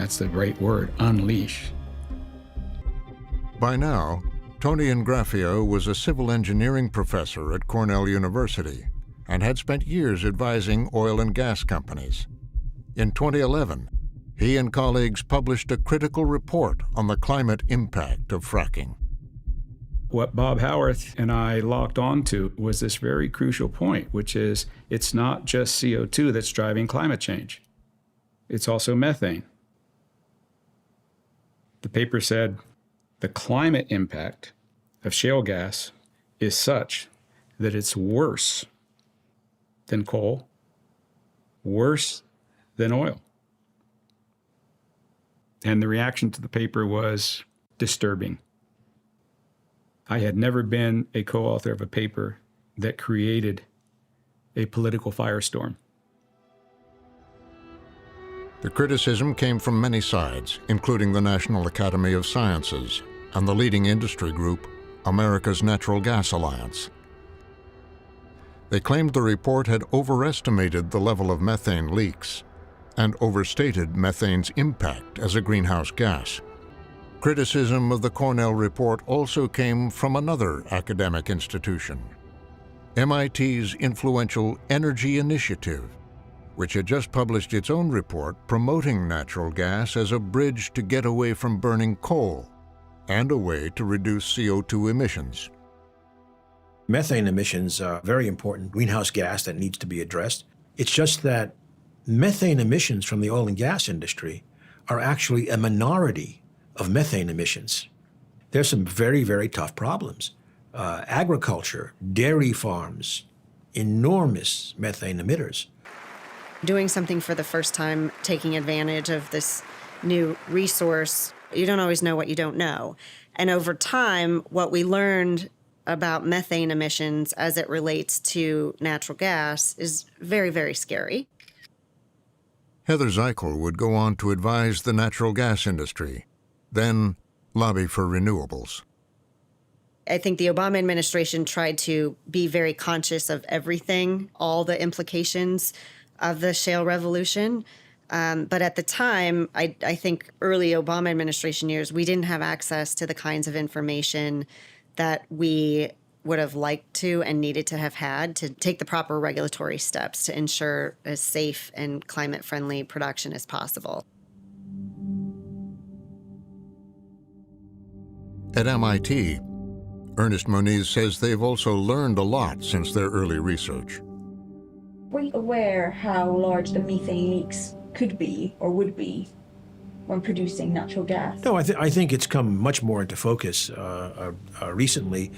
That's the right word, unleash. By now, Tony Ingraffio was a civil engineering professor at Cornell University and had spent years advising oil and gas companies. In 2011, he and colleagues published a critical report on the climate impact of fracking. What Bob Howarth and I locked onto was this very crucial point, which is it's not just CO2 that's driving climate change. It's also methane. The paper said the climate impact of shale gas is such that it's worse than coal, worse than oil. And the reaction to the paper was disturbing. I had never been a co-author of a paper that created a political firestorm. The criticism came from many sides, including the National Academy of Sciences and the leading industry group, America's Natural Gas Alliance. They claimed the report had overestimated the level of methane leaks and overstated methane's impact as a greenhouse gas. Criticism of the Cornell report also came from another academic institution, MIT's influential Energy Initiative, which had just published its own report promoting natural gas as a bridge to get away from burning coal and a way to reduce CO2 emissions. Methane emissions are a very important greenhouse gas that needs to be addressed. It's just that methane emissions from the oil and gas industry are actually a minority of methane emissions. There's some very, very tough problems. Agriculture, dairy farms, enormous methane emitters. Doing something for the first time, taking advantage of this new resource, you don't always know what you don't know. And over time, what we learned about methane emissions as it relates to natural gas is very, very scary. Heather Zeichel would go on to advise the natural gas industry, then lobby for renewables. I think the Obama administration tried to be very conscious of everything, all the implications of the shale revolution. But at the time, I think early Obama administration years, we didn't have access to the kinds of information that we would have liked to and needed to have had to take the proper regulatory steps to ensure as safe and climate-friendly production as possible. At MIT, Ernest Moniz says they've also learned a lot since their early research. Were you aware how large the methane leaks could be or would be when producing natural gas? No, I think it's come much more into focus recently.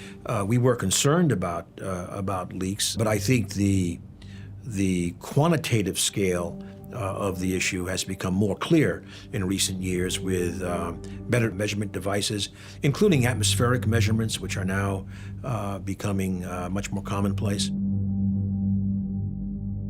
We were concerned about leaks, but I think the quantitative scale of the issue has become more clear in recent years with better measurement devices, including atmospheric measurements, which are now becoming much more commonplace.